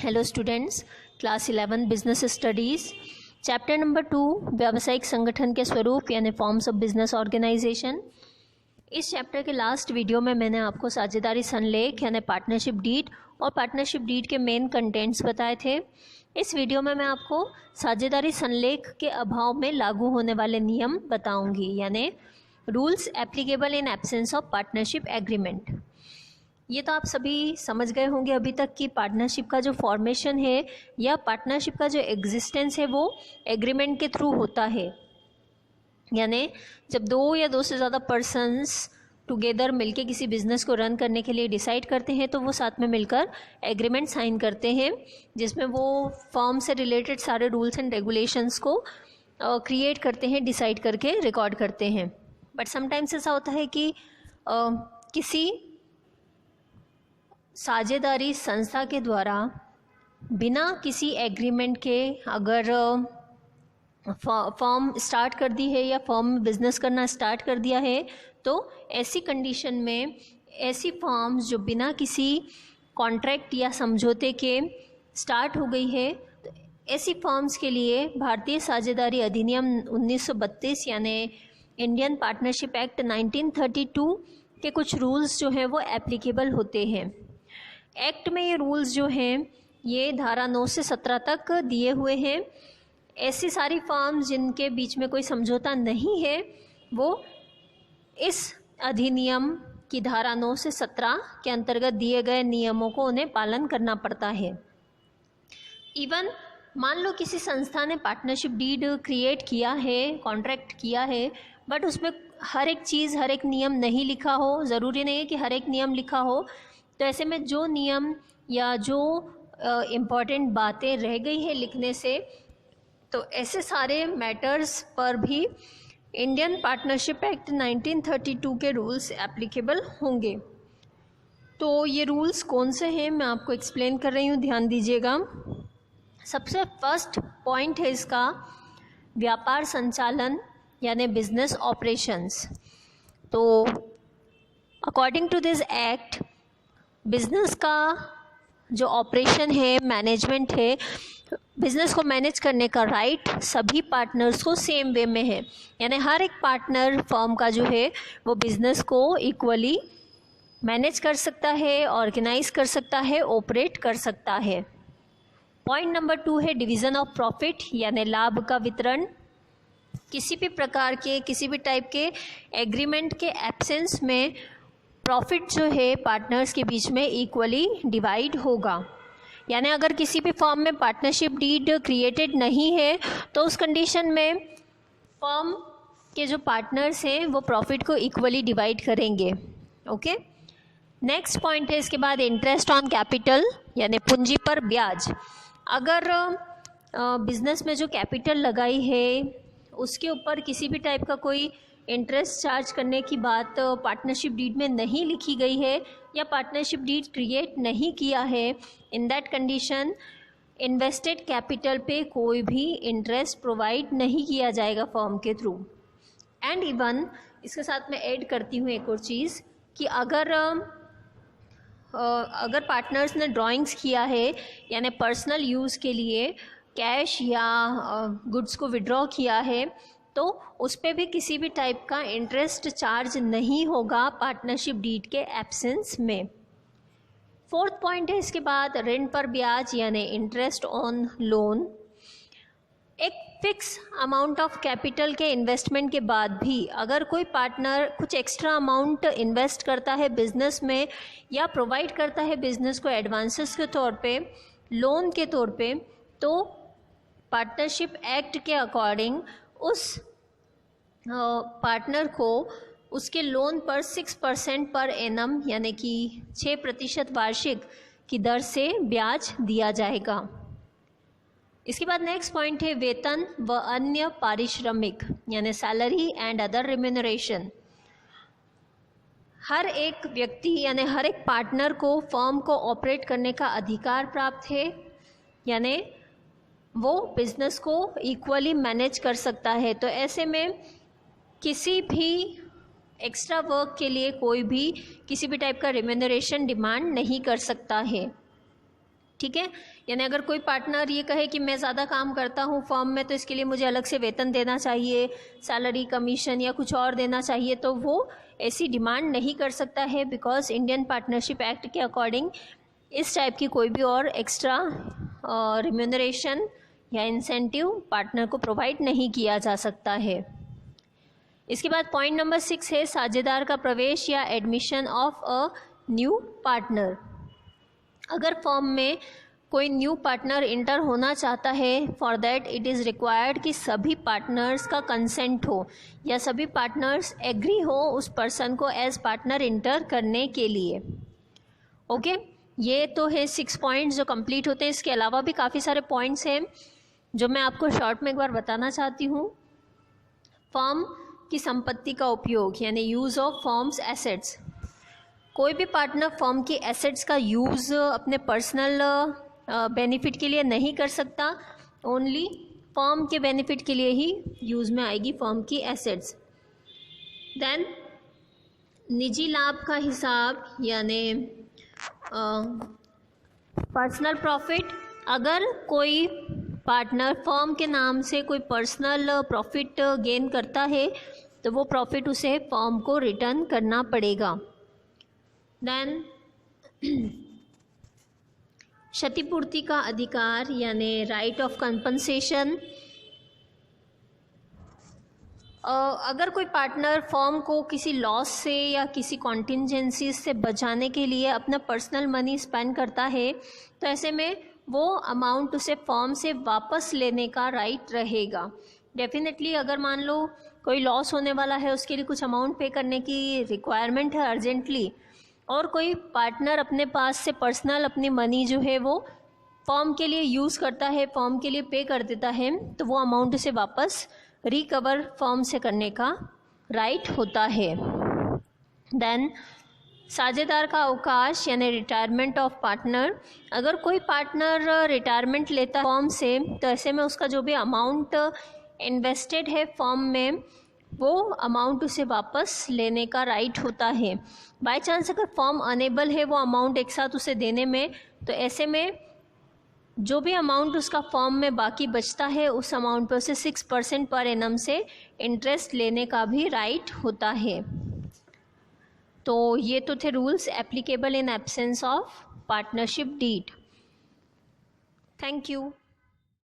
Hello students, class 11 business studies chapter number 2 व्यावसायिक संगठन के स्वरूप यानी फॉर्म्स ऑफ बिजनेस ऑर्गेनाइजेशन। इस चैप्टर के लास्ट वीडियो में मैंने आपको साझेदारी संलेख यानी पार्टनरशिप डीड और पार्टनरशिप डीड के मेन कंटेंट्स बताए थे। इस वीडियो में मैं आपको साझेदारी संलेख के अभाव में लागू होने वाले नियम बताऊंगी, यानी rules applicable in absence of partnership agreement. ये तो आप सभी समझ गए होंगे अभी तक कि पार्टनरशिप का जो फॉर्मेशन है या पार्टनरशिप का जो एग्जिस्टेंस है वो एग्रीमेंट के थ्रू होता है, यानी जब दो या दो से ज़्यादा पर्सन्स टुगेदर मिलके किसी बिजनेस को रन करने के लिए डिसाइड करते हैं तो वो साथ में मिलकर एग्रीमेंट साइन करते हैं, जिसमें वो फर्म से रिलेटेड सारे रूल्स एंड रेगुलेशंस को क्रिएट करते हैं, डिसाइड करके रिकॉर्ड करते हैं। बट समटाइम्स ऐसा होता है कि किसी साझेदारी संस्था के द्वारा बिना किसी एग्रीमेंट के अगर फर्म स्टार्ट कर दी है या फर्म बिजनेस करना स्टार्ट कर दिया है, तो ऐसी कंडीशन में ऐसी फर्म्स जो बिना किसी कॉन्ट्रैक्ट या समझौते के स्टार्ट हो गई है, तो ऐसी फर्म्स के लिए भारतीय साझेदारी अधिनियम 1932 यानी इंडियन पार्टनरशिप एक्ट 1932 के कुछ रूल्स जो हैं वो एप्लीकेबल होते हैं। एक्ट में ये रूल्स जो हैं ये धारा 9 से 17 तक दिए हुए हैं। ऐसी सारी फर्म्स जिनके बीच में कोई समझौता नहीं है वो इस अधिनियम की धारा 9 से 17 के अंतर्गत दिए गए नियमों को उन्हें पालन करना पड़ता है। इवन मान लो किसी संस्था ने पार्टनरशिप डीड क्रिएट किया है, कॉन्ट्रैक्ट किया है, बट उसमें हर एक चीज़, हर एक नियम नहीं लिखा हो, ज़रूरी नहीं है कि हर एक नियम लिखा हो, तो ऐसे में जो नियम या जो इम्पॉर्टेंट बातें रह गई है लिखने से, तो ऐसे सारे मैटर्स पर भी इंडियन पार्टनरशिप एक्ट 1932 के रूल्स एप्लीकेबल होंगे। तो ये रूल्स कौन से हैं मैं आपको एक्सप्लेन कर रही हूँ, ध्यान दीजिएगा। सबसे फर्स्ट पॉइंट है इसका व्यापार संचालन यानी बिजनेस ऑपरेशंस। तो according to this act business का जो ऑपरेशन है, मैनेजमेंट है, बिजनेस को मैनेज करने का राइट सभी पार्टनर्स को सेम वे में है, यानी हर एक पार्टनर फर्म का जो है वो बिजनेस को इक्वली मैनेज कर सकता है, ऑर्गेनाइज कर सकता है, ऑपरेट कर सकता है। पॉइंट नंबर 2 है डिवीज़न ऑफ प्रॉफिट यानी लाभ का वितरण। किसी भी प्रकार के, किसी भी टाइप के एग्रीमेंट के एब्सेंस में प्रॉफिट जो है पार्टनर्स के बीच में इक्वली डिवाइड होगा। यानी अगर किसी भी फर्म में पार्टनरशिप डीड क्रिएटेड नहीं है तो उस कंडीशन में फर्म के जो पार्टनर्स हैं वो प्रॉफिट को इक्वली डिवाइड करेंगे। ओके, नेक्स्ट पॉइंट है इसके बाद इंटरेस्ट ऑन कैपिटल यानी पूंजी पर ब्याज। अगर बिजनेस में जो कैपिटल लगाई है उसके ऊपर किसी भी टाइप का कोई इंटरेस्ट चार्ज करने की बात पार्टनरशिप डीड में नहीं लिखी गई है या पार्टनरशिप डीड क्रिएट नहीं किया है, in that condition invested capital पे कोई भी इंटरेस्ट प्रोवाइड नहीं किया जाएगा फर्म के थ्रू। एंड इवन इसके साथ मैं ऐड करती हूँ एक और चीज़ कि अगर पार्टनर्स ने ड्राइंग्स किया है यानी पर्सनल यूज़ के लिए कैश या गुड्स को विड्रॉ किया है तो उस पर भी किसी भी टाइप का इंटरेस्ट चार्ज नहीं होगा पार्टनरशिप डीड के एब्सेंस में। फोर्थ पॉइंट है इसके बाद ऋण पर ब्याज यानी इंटरेस्ट ऑन लोन। एक फिक्स अमाउंट ऑफ कैपिटल के इन्वेस्टमेंट के बाद भी अगर कोई पार्टनर कुछ एक्स्ट्रा अमाउंट इन्वेस्ट करता है बिजनेस में या प्रोवाइड करता है बिजनेस को एडवांसेस के तौर पे, लोन के तौर पे, तो पार्टनरशिप एक्ट के अकॉर्डिंग उस पार्टनर को उसके लोन पर 6% पर एनम यानी कि 6% वार्षिक की दर से ब्याज दिया जाएगा। इसके बाद नेक्स्ट पॉइंट है वेतन व अन्य पारिश्रमिक यानी सैलरी एंड अदर रिम्यूनरेशन। हर एक व्यक्ति यानी हर एक पार्टनर को फर्म को ऑपरेट करने का अधिकार प्राप्त है, यानी वो बिजनेस को इक्वली मैनेज कर सकता है। तो ऐसे में किसी भी एक्स्ट्रा वर्क के लिए कोई भी किसी भी टाइप का रिम्यूनरेशन डिमांड नहीं कर सकता है। ठीक है। यानी अगर कोई पार्टनर ये कहे कि मैं ज़्यादा काम करता हूँ फर्म में तो इसके लिए मुझे अलग से वेतन देना चाहिए, सैलरी, कमीशन या कुछ और देना चाहिए, तो वो ऐसी डिमांड नहीं कर सकता है, बिकॉज इंडियन पार्टनरशिप एक्ट के अकॉर्डिंग इस टाइप की कोई भी और एक्स्ट्रा रिम्यूनरेशन या इंसेंटिव पार्टनर को प्रोवाइड नहीं किया जा सकता है। इसके बाद पॉइंट नंबर 6 है साझेदार का प्रवेश या admission of a new partner. अगर फर्म में कोई न्यू पार्टनर इंटर होना चाहता है, for that it is required कि सभी पार्टनर्स का कंसेंट हो या सभी पार्टनर्स एग्री हो उस पर्सन को एज पार्टनर इंटर करने के लिए। ओके, ये तो है 6 पॉइंट्स जो कंप्लीट होते हैं। इसके अलावा भी काफ़ी सारे पॉइंट्स हैं जो मैं आपको शॉर्ट में एक बार बताना चाहती हूँ। फर्म की संपत्ति का उपयोग यानी यूज़ ऑफ फर्म्स एसेट्स। कोई भी पार्टनर फर्म की एसेट्स का यूज़ अपने पर्सनल बेनिफिट के लिए नहीं कर सकता, ओनली फर्म के बेनिफिट के लिए ही यूज़ में आएगी फर्म की एसेट्स। देन निजी लाभ का हिसाब यानी पर्सनल प्रॉफिट। अगर कोई पार्टनर फर्म के नाम से कोई पर्सनल प्रॉफिट गेन करता है तो वो प्रॉफिट उसे फर्म को रिटर्न करना पड़ेगा। देन क्षतिपूर्ति का अधिकार यानी राइट ऑफ कंपनसेशन। अगर कोई पार्टनर फर्म को किसी लॉस से या किसी कॉन्टिजेंसी से बचाने के लिए अपना पर्सनल मनी स्पेंड करता है तो ऐसे में वो अमाउंट उसे फर्म से वापस लेने का राइट रहेगा। डेफिनेटली अगर मान लो कोई लॉस होने वाला है, उसके लिए कुछ अमाउंट पे करने की रिक्वायरमेंट है अर्जेंटली, और कोई पार्टनर अपने पास से पर्सनल अपनी मनी जो है वो फर्म के लिए यूज़ करता है, फर्म के लिए पे कर देता है, तो वो अमाउंट उसे वापस रिकवर फर्म से करने का राइट होता है। देन साझेदार का अवकाश यानी रिटायरमेंट ऑफ पार्टनर। अगर कोई पार्टनर रिटायरमेंट लेता है फर्म से तो ऐसे में उसका जो भी अमाउंट इन्वेस्टेड है फर्म में वो अमाउंट उसे वापस लेने का राइट होता है। बाय चांस अगर फर्म अनेबल है वो अमाउंट एक साथ उसे देने में, तो ऐसे में जो भी अमाउंट उसका फर्म में बाकी बचता है उस अमाउंट पर उसे 6% पर एनम से इंटरेस्ट लेने का भी राइट होता है। तो ये तो थे rules applicable in absence of partnership deed. Thank you.